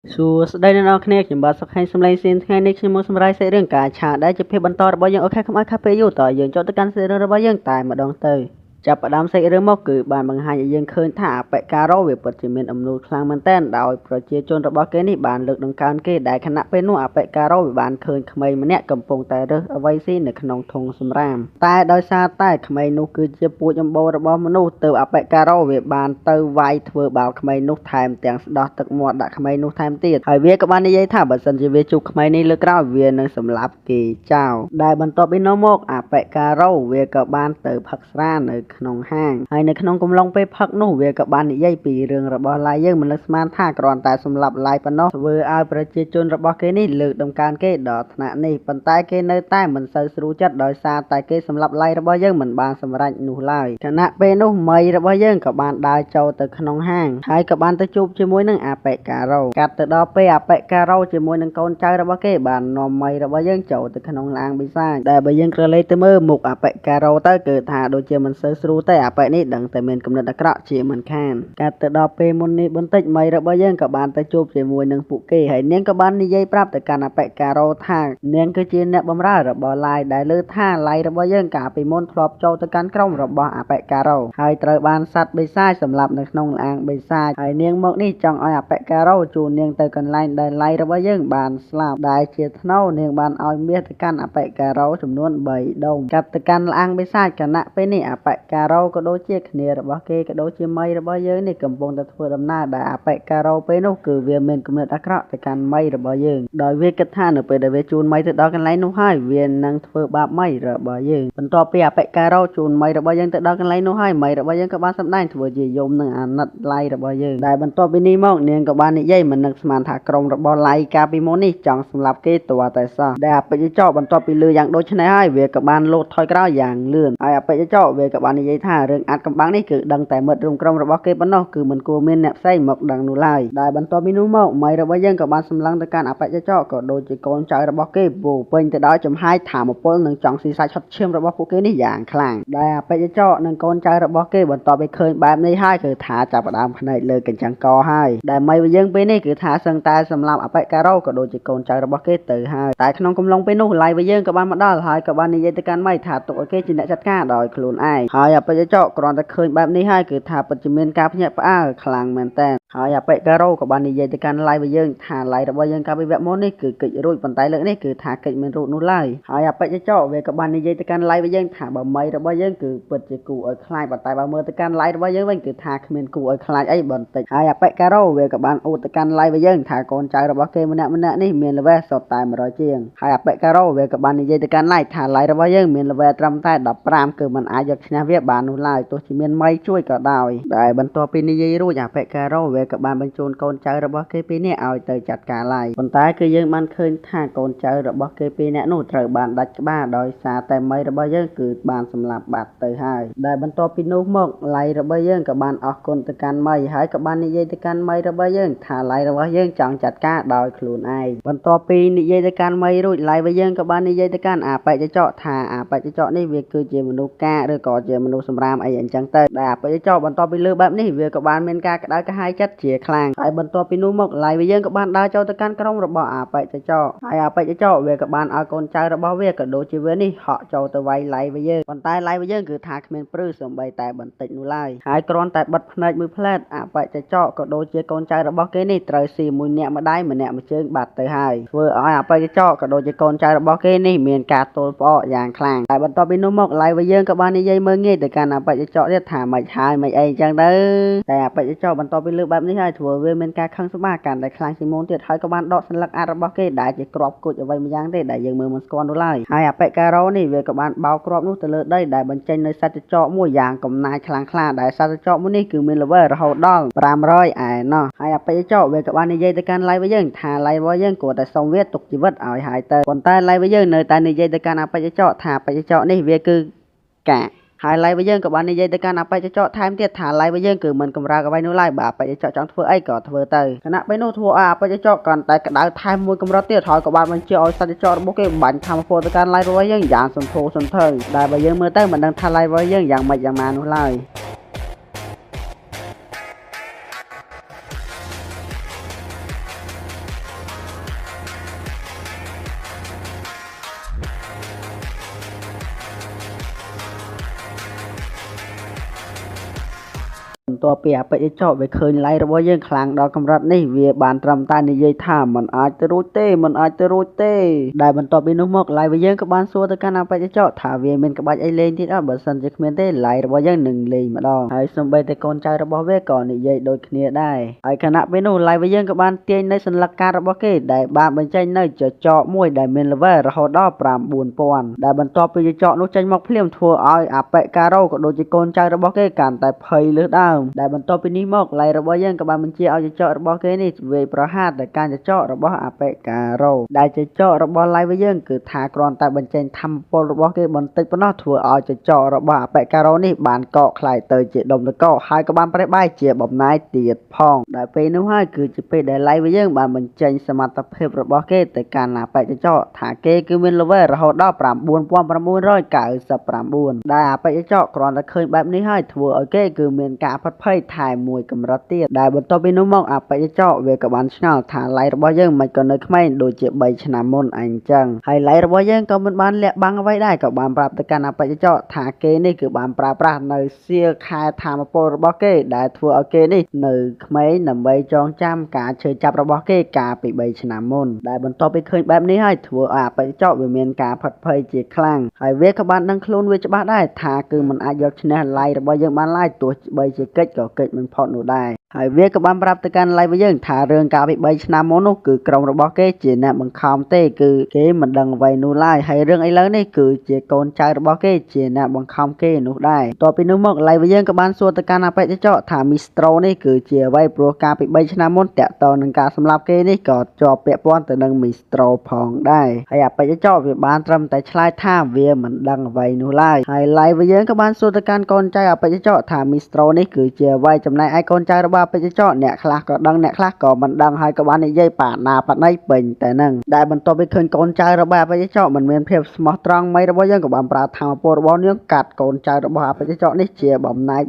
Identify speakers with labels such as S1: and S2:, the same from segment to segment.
S1: សួស្តីអ្នកនរគ្នាខ្ញុំបាទសុខហេងសំឡេងសៀនថ្ងៃនេះខ្ញុំមកសម្រាប់សេរីរឿងការឆាដែលជាភាពបន្តរបស់យើងអូខេខ្ញុំឲ្យខាប់ពេលយូរតយើងចូលទៅកាន់សេរីរឿងរបស់យើងតែម្ដងទៅចាប់ផ្ដើមសេចរឿងមកគឺបានបង្ហាញឲ្យយើងឃើញថាអបិការោវាពិតជាមានអំណួលខ្លាំងមែនទែនដោយប្រជាជនរបស់គេនេះបានលើកដង្កើងគេដែលខណៈពេលនោះអបិការោវាបានឃើញក្មេងម្នាក់កំពុងតែរើសអ្វីស៊ីនៅក្នុងធុងសម្រាមតែដោយសារតែក្មេងនោះគឺជាពូជអម្បូររបស់មនុស្សទើបអបិការោវាបានទៅវាយធ្វើបាបក្មេងនោះថែមទាំងស្ដោះទឹកមាត់ដាក់ក្មេងនោះថែមទៀតហើយវាក៏បាននិយាយថាបើសិនជាវាជួបក្មេងនេះលើក្រោយវានឹងសម្លាប់គេចោលដែលបន្ទាប់ពីនោះមកអបិការោវាក៏បានទៅផឹកស្រានៅក្នុងហាងហើយនៅក្នុងកំឡុងពេលផឹកនោះវាក៏បាននិយាយពីរឿងរបស់ឡាយយើងមិននឹកស្មានថាគ្រាន់តែសម្លាប់ឡាយប៉ុណ្ណោះធ្វើឲ្យប្រជាជនរបស់គេនេះលើកដំកើងគេដល់ថ្នាក់នេះប៉ុន្តែគេនៅតែមិនសូវស្រួលចិត្តដោយសារតែគេសម្លាប់ឡាយរបស់យើងមិនបានសម្រេចនោះឡើយខណៈពេលនោះមីរបស់យើងក៏បានដើរចូលទៅក្នុងហាងហើយក៏បានទៅជួបជាមួយនឹងអបិការោកាត់ទៅដល់ពេលអបិការោជាមួយនឹងកូនចៅរបស់គេបាននាំមីរបស់យើងចូលទៅក្នុងឡាងបិសាចដែលបើយើងក្រឡេកទៅមើលមុខអបិការោទៅគឺថាដូចជាមិនសូវស្រួលទេអបិនេះដឹងតែមានគំនិតអាក្រក់ជាមិនខានកាត់ទៅដល់ពេលមុននេះបន្តិចមីរបស់យើងក៏បានទៅជួបជាមួយនឹងពួកគេហើយនាងក៏បាននិយាយប្រាប់ទៅកាន់អបិការោថានាងគឺជាអ្នកបម្រើរបស់ឡាយដែលលើថាឡាយរបស់យើងកាលពីមុនធ្លាប់ចូលទៅកាន់ក្រុមរបស់អបិការោហើយត្រូវបានសត្វបិសាចសម្លាប់នៅក្នុងឡាងបិសាចហើយនាងមកនេះចង់ឲ្យអបិការោជួនាងទៅកន្លែងដែលឡាយរបស់យើងបានស្លាប់ដែលជាថ្នូរនាងបានឲ្យមាសទៅកាន់អបិការោចំនួន3ដុំកាត់ទៅកាន់ឡាងបិសាចគណៈពេលនេះអបិការោក៏ដូចជាគ្នារបស់គេក៏ដូចជាមីរបស់យើងនេះកំពុងតែធ្វើដំណើរដែលអបិការោពេលនោះគឺវាមានគំនិតអាក្រក់ទៅកាន់មីរបស់យើងដោយវាគិតថានៅពេលដែលវាជួនមីទៅដល់កន្លែងនោះហើយវានឹងធ្វើបាបមីរបស់យើងបន្ទាប់ពីអបិការោជួនមីរបស់យើងទៅដល់កន្លែងនោះហើយមីរបស់យើងក៏បានសម្ដែងធ្វើជាយំនឹងអាណិតឡាយរបស់យើងដែលបន្ទាប់ពីនេះមកនាងក៏បាននិយាយមិននឹកស្មានថាក្រុមរបស់ឡាយកាលពីមុននេះចង់សម្លាប់គេទាល់តែសោះដែលអបិចចបន្ទាប់ពីលឺយ៉ាងដូចនេះហើយវាក៏បានលោតថយក្រោយយ៉ាងលឿនហើយអបិចវាក៏បាននិយាយថារឿងអាត់កំបាំងនេះគឺដឹងតែមិត្តរួមក្រុមរបស់គេប៉ុណ្ណោះគឺមិនគួរមានអ្នកផ្សេងមកដឹងនោះឡើយដែលបន្ទាប់ពីនោះមកមីរបស់យើងក៏បានសម្លឹងទៅកាន់អបិចក៏ដូចជាកូនចៅរបស់គេពោពេញទៅដោយចំហាយធមពលនិងចង់ស៊ីសាច់ឆុតឈាមរបស់ពួកគេនេះយ៉ាងខ្លាំងដែលអបិចនិងកូនចៅរបស់គេបន្ទាប់ពីឃើញបែបនេះហើយគឺថាចាប់ផ្ដើមភ្នែកលើកញ្ចាំងកហើយដែលមីរបស់យើងពេលនេះគឺថាសឹងតែសម្លាប់អបិការោក៏ដូចជាកូនចៅរបស់គេទៅហើយតែក្នុងកំឡុងពេលនោះឡាយរបស់យើងក៏បានមកដល់ហើយក៏បាននិយាយទៅកាន់មីថាទុកឲ្យគេជាអ្នកចាត់ការដោយខ្លួនឯងហើយអបិចគ្រាន់តែឃើញបែបនេះហើយគឺថាពិតជាមានការភ្ញាក់ផ្អើលខ្លាំងមែនតើហើយអបិការោក៏បាននិយាយទៅកាន់ឡាយរបស់យើងថាឡាយរបស់យើងកាលពីវគ្គមុននេះគឺកិច្ចរួចប៉ុន្តែលើកនេះគឺថាកិច្ចមិនរួចនោះឡើយហើយអបិចវាក៏បាននិយាយទៅកាន់ឡាយរបស់យើងថាបើមីរបស់យើងគឺពិតជាគូឲ្យខ្លាចប៉ុន្តែបើមើលទៅកាន់ឡាយរបស់យើងវិញគឺថាគ្មានគូឲ្យខ្លាចអីបន្តិចហើយអបិការោវាក៏បានអួតទៅកាន់ឡាយរបស់យើងថាកូនចៅរបស់គេម្នាក់នេះមានលេវែសុទ្ធតែ100ជាងហើយអបិការោវាក៏បាននិយាយទៅកាន់ឡាយថាឡាយរបស់យើងមានលេវែត្រឹមតែ15គឺមិនអាចយកឈ្នះវាបាននោះឡើយទោះជាមានមីជួយក៏ដោយដែលបន្ទាប់ពីនិយាយរួចអបិការោវាក៏បានបញ្ជូនកូនចៅរបស់គេពីរនាក់ឲ្យទៅចាត់ការឡាយប៉ុន្តែគឺយើងបានឃើញថាកូនចៅរបស់គេពីរនាក់នោះត្រូវបានដាច់ក្បាលដោយសារតែមីរបស់យើងគឺបានសម្លាប់បាត់ទៅហើយដែលបន្ទាប់ពីនោះមកឡាយរបស់យើងក៏បានអរគុណទៅកាន់មីហើយក៏បាននិយាយទៅកាន់មីរបស់យើងថាឡាយរបស់យើងចង់ចាត់ការដោយខ្លួនឯងបន្ទាប់ពីនិយាយទៅកាន់មីរួចឡាយរបស់យើងក៏បាននិយាយទៅកាន់អបិចថាអបិចនេះវាគឺជាមនុស្សកាឬក៏ជាមនុស្សសម្រាមអីអញ្ចឹងទៅដែលអបិចបន្ទាប់ពីលើបែបនេះវាក៏បានមានការក្តៅក្រហាយចិត្តជាខ្លាំងហើយបន្ទាប់ពីនោះមកឡាយរបស់យើងក៏បានដើរចូលទៅកាន់ក្រុមរបស់អបិចហើយអបិចវាក៏បានឲ្យកូនចៅរបស់វាក៏ដូចជាវានេះហក់ចូលទៅវាយឡាយរបស់យើងប៉ុន្តែឡាយរបស់យើងគឺថាគ្មានព្រឺសំបីតែបន្តិចនោះឡើយហើយគ្រាន់តែបិទភ្នែកមួយផ្លែតអបិចក៏ដូចជាកូនចៅរបស់គេនេះត្រូវស៊ីមួយអ្នកម្ដាយម្នាក់មួយជើងបាត់ទៅហើយធ្វើឲ្យអបិចក៏ដូចជាកូនចៅរបស់គេនេះមានការទល់ផ្អកយ៉ាងខ្លាំងហើយបន្ទាប់ពីនោះមកឡាយរបស់យើងក៏បាននិយាយមើលងាយទៅកាន់អបិចទៀតថាមិនហើយមិនអីអញ្ចឹងទៅតែអបិចបន្ទាប់ពីលើកបែបនេះហើយធ្វើវាមានការខឹងសម្បាកាន់តែខ្លាំងជាងមុនទៀតហើយក៏បានដកសន្លឹកអារបស់គេដែលជាគ្រាប់គុជអ្វីម្យ៉ាងទេដែលយើងមើលមិនស្គាល់នោះឡើយហើយអបិការោនេះវាក៏បានបោកគ្រាប់នោះទៅលើដីដែលបញ្ចេញនៅសត្វចកមួយយ៉ាងកំណាយខ្លាំងក្លាដែលសត្វចកមួយនេះគឺមានល្វើរហូតដល់500ឯណោះហើយអបិចវាក៏បាននិយាយទៅកាន់ឡាយរបស់យើងថាឡាយរបស់យើងគួរតែសុំវាទុកជីវិតឲ្យហើយទៅប៉ុន្តែឡាយរបស់យើងនៅតែនិយាយទៅកាន់អបិចថាអបិចនេះវាគឺកាហើយឡាយរបស់យើងក៏បាននិយាយទៅកាន់អបិចថែមទៀតថាឡាយរបស់យើងគឺមិនកម្រើកអ្វីនោះឡើយបើអបិចចង់ធ្វើអីក៏ធ្វើទៅខណៈពេលនោះធ្វើឲ្យអបិចកាន់តែក្តៅថែមមួយកម្រិតទៀតហើយក៏បានបញ្ជាឲ្យសត្វចករបស់គេបាញ់ធម្មពលទៅកាន់ឡាយរបស់យើងយ៉ាងសន្ធោសន្ធៅដែលបើយើងមើលទៅមិនដឹងថាឡាយរបស់យើងយ៉ាងម៉េចយ៉ាងណានោះឡើយ បន្ទាប់ពីអបិយចោវាឃើញឡៃរបស់យើងខ្លាំងដល់កម្រិតនេះវាបានត្រឹមតែនិយាយថាមិនអាចទៅរួចទេដែលបន្ទាប់ពីនោះមកឡៃរបស់យើងក៏បានសួរទៅកាន់អបិយចោថាវាមានក្បាច់អីលេងទៀតអត់បើសិនជាគ្មានទេឡៃរបស់យើងនឹងលេងម្ដងហើយសូម្បីតែកូនចៅរបស់វាក៏និយាយដូចគ្នាដែរហើយខណៈពេលនោះឡៃរបស់យើងក៏បានទាញនៅសន្លឹកការរបស់គេដែលបានបញ្ចេញនៅចចកមួយដែលមាន level រហូតដល់ 9000 ដែលបន្ទាប់ពីចចកនោះចេញមកភ្លាមធ្វើឲ្យអបិការ៉ូក៏ដូចជាកូនចៅរបស់គេកាន់តែភ័យលើសដើមដែលបន្ទាប់ពីនេះមកឡៃរបស់យើងក៏បានបញ្ជាឲ្យចចករបស់គេនេះវាយប្រហារទៅកាន់ចចករបស់អបិការ៉ូដែលចចករបស់ឡៃរបស់យើងគឺថាគ្រាន់តែបញ្ចេញធម្មពលរបស់គេបន្តិចប៉ុណ្ណោះធ្វើឲ្យចចករបស់អបិការ៉ូនេះបានកកខ្លាយទៅជាដុំតកកហើយក៏បានប្រេះបាយជាបំណាយទៀតផងដែលពេលនោះហើយគឺជាពេលដែលឡៃរបស់យើងបានបញ្ចេញសមត្ថភាពរបស់គេទៅកាន់អបិចចកថាគេគឺមាន level រហូតដល់ 9999 ដែលអបិចកគ្រាន់តែឃើញបែបនេះហើយធ្វើឲ្យគេគឺមានការផិតភ័យថែមមួយកម្រិតទៀតដែលបន្ទាប់ពីនោះមកអបិចកវាក៏បានឆ្ងល់ថាឡៃរបស់យើងមិនក៏នៅក្មេងដូចជា3ឆ្នាំមុនអញ្ចឹងហើយឡៃរបស់យើងក៏មិនបានលាក់បាំងអ្វីដែរក៏បានប្រាប់ទៅកាន់អបិចកថាគេនេះគឺបានប្រើប្រាស់នៅសៀលខែធម្មពលរបស់គេដែលធ្វើឲ្យគេនេះនៅក្មេងដើម្បីចងចាំការឈឺចាប់របស់គេកាលពី3ឆ្នាំមុនដែលបន្ទាប់ពីឃើញបែបនេះហើយធ្វើឲ្យអបិចកវាមានការផិតភ័យជាខ្លាំងហើយវាក៏បានដឹងខ្លួនវាច្បាស់ដែរថាគឺមិនអាចយកឈ្នះឡៃរបស់យើងបានឡើយទោះបីជាកិច្ចក៏កិច្ចមិនផុតនោះដែរហើយវាក៏បានប្រាប់ទៅកាន់ឡៃរបស់យើងថារឿងកាលពី3ឆ្នាំមុននោះគឺក្រុមរបស់គេជាអ្នកបង្ខំទេគឺគេមិនដឹងអ្វីនោះឡើយហើយរឿងឥឡូវនេះគឺជាកូនចៅរបស់គេជាអ្នកបង្ខំគេនោះដែរបន្ទាប់ពីនោះមកឡៃរបស់យើងក៏បានសួរទៅកាន់អបិចកថាមីស្ត្រូនេះគឺជាអ្វីព្រោះកាលពី3ឆ្នាំមុនតាក់ទងនឹងការសម្លាប់គេនេះក៏ជាប់ពាក់ព័ន្ធទៅនឹងមីស្ត្រូផងដែរហើយអបិចកវាបានត្រឹមតែឆ្លើយថាវាមិនដឹងអ្វីនោះឡើយហើយឡៃរបស់យើងក៏បានសួរទៅកាន់កូនចៅអបិចកថាមីស្ត្រូនេះគឺជាអ្វីចំណែកឯកូនចៅរបស់អបិចកអ្នកខ្លះក៏ដឹងអ្នកខ្លះក៏មិនដឹងហើយក៏បាននិយាយប៉ាណាប៉ាណៃពេញតែនឹងដែលបន្ទាប់ពីឃើញកូនចៅរបស់អបិចកមិនមានភាពស្មោះត្រង់មីរបស់យើងក៏បានប្រើធម្មពលរបស់នាងកាត់កូនចៅរបស់អបិចកនេះជាបំណាច់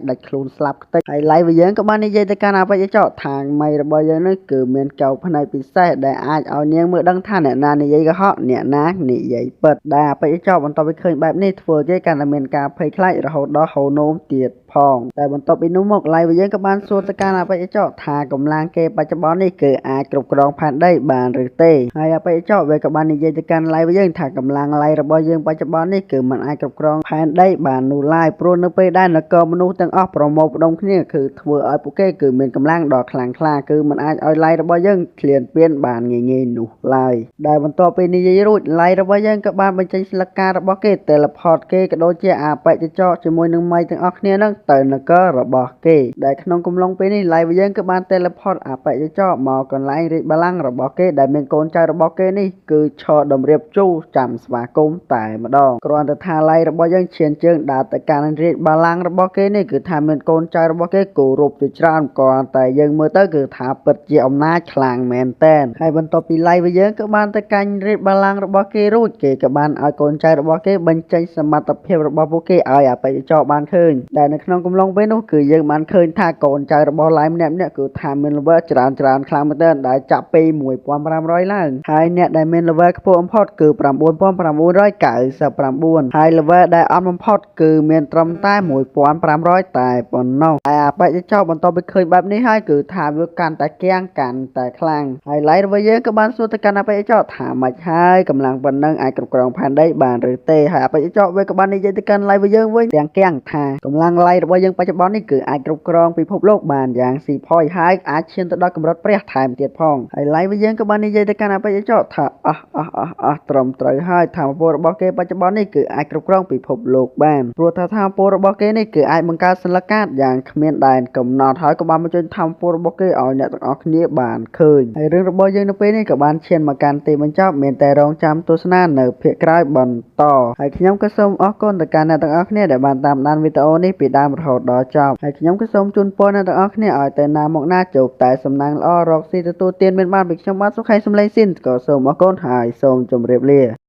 S1: ដាច់ខ្លួនស្លាប់ខ្ទេចហើយឡៃរបស់យើងក៏បាននិយាយទៅកាន់អបិចកថាមីរបស់យើងនេះគឺមានកោផ្នែកពិសេសដែលអាចឲ្យនាងមើលដឹងថាអ្នកណានិយាយកុហកអ្នកណានិយាយពិតដែលអបិចកបន្ទាប់ពីឃើញបែបនេះធ្វើគេកាន់តែមានការភ័យខ្លាចរហូតដល់ហូរនោមទៀតផងតែបន្ទាប់ពីនោះមកឡៃរបស់យើងក៏បានសួរទៅកាន់អបិចកថាកម្លាំងគេបច្ចុប្បន្ននេះគឺអាចគ្រប់គ្រងផែនដីបានឬទេហើយអបិចកវាក៏បាននិយាយទៅកាន់ឡៃរបស់យើងថាកម្លាំងឡៃរបស់យើងបច្ចុប្បន្ននេះគឺមិនអាចគ្រប់គ្រងផែនដីបាននោះឡើយព្រោះនៅពេលដែលនគរមនុស្សទាំងអស់ប្រមូលផ្ដុំគ្នាគឺធ្វើឲ្យពួកគេគឺមានកម្លាំងដ៏ខ្លាំងក្លាគឺមិនអាចឲ្យឡៃរបស់យើងឃ្លានពានបានងាយៗនោះឡើយដែលបន្ទាប់ពីនិយាយរួចឡៃរបស់យើងក៏បានបញ្ចេញស្លឹកការរបស់គេ teleport គេក៏ដូចជាអបិចកជាមួយនឹងមីទាំងអស់គ្នានឹងទៅនគររបស់គេដែលក្នុងកំឡុងពេលនេះឡៃរបស់យើងក៏បាន teleport អបិចកមកកន្លែងរាជបល្ល័ង្ករបស់គេដែលមានកូនចៅរបស់គេនេះគឺឈរតម្រៀបជូរចាំស្វាគមន៍តែម្ដងគ្រាន់តែថាឡៃរបស់យើងឈានជើងដើរទៅកាន់រាជបល្ល័ង្ករបស់គេនេះគឺថាមានកូនចៅរបស់គេគោរពជាច្រើនគ្រាន់តែយើងមើលទៅគឺថាពិតជាអំណាចខ្លាំងមែនតែនហើយបន្ទាប់ពីឡៃរបស់យើងក៏បានទៅកាន់រាជបល្ល័ង្ករបស់គេរួចគេក៏បានឲ្យកូនចៅរបស់គេបញ្ចេញសមត្ថភាពរបស់ពួកគេឲ្យអបិចកបានឃើញដែលនៅក្នុងកំឡុងពេលនោះគឺយើងបានឃើញថាកូនចៅរបស់ឡៃម្នាក់គឺថាមាន level ច្រើនខ្លាំងមែនទែនដែលចាប់ពី 1500 ឡើងហើយអ្នកដែលមាន level ខ្ពស់បំផុតគឺ 9999 ហើយ level ដែលអត់បំផុតគឺមានត្រឹមតែ 1500 តែប៉ុណ្ណោះហើយអបិចកបន្ទាប់ពីឃើញបែបនេះហើយគឺថាវាកាន់តែគាំងកាន់តែខ្លាំងហើយឡៃរបស់យើងក៏បានសួរទៅកាន់អបិចកថាម៉េចហើយកម្លាំងប៉ុណ្ណឹងអាចគ្រប់គ្រងផែនដីបានឬទេហើយអបិចកវាក៏បាននិយាយទៅកាន់ឡៃរបស់យើងវិញទាំងគាំងថាកម្លាំងឡៃរបស់យើងបច្ចុប្បន្ននេះគឺអាចគ្រប់គ្រងពិភពលោកបានយ៉ាងស៊ីផយហើយអាចឈានទៅដល់កម្រិតព្រះថែមទៀតផងហើយឡៃរបស់យើងក៏បាននិយាយទៅកាន់អបិចកថាត្រឹមត្រូវហើយធម្មពលរបស់គេបច្ចុប្បន្ននេះគឺអាចគ្រប់គ្រងពិភពលោកបានព្រោះថាធម្មពលរបស់គេនេះគឺអាចបង្កើតសន្លឹកការយ៉ាងគ្មានដែនកំណត់ហើយក៏បានបញ្ចេញធម្មពលរបស់គេឲ្យអ្នកទាំងអស់គ្នាបានឃើញហើយរឿងរបស់យើងនៅពេលនេះក៏បានឈានមកកាន់ទីបញ្ចប់មានតែរងចាំទស្សនានៅភាគក្រោយបន្តហើយខ្ញុំក៏សូមអរគុណទៅកាន់អ្នកទាំងអស់គ្នាដែលបានតាមដានវីដេអូនេះពីដើមរហូតដល់ចប់ហើយខ្ញុំក៏សូមជូនពរអ្នកទាំងអស់គ្នាឲ្យទៅណាមកណាជួបតែសំណាងល្អរកស៊ីទទួលទានមានបានពីខ្ញុំបាទសុខហើយសំឡេងស៊ីនក៏សូមអរគុណហើយសូមជម្រាបលា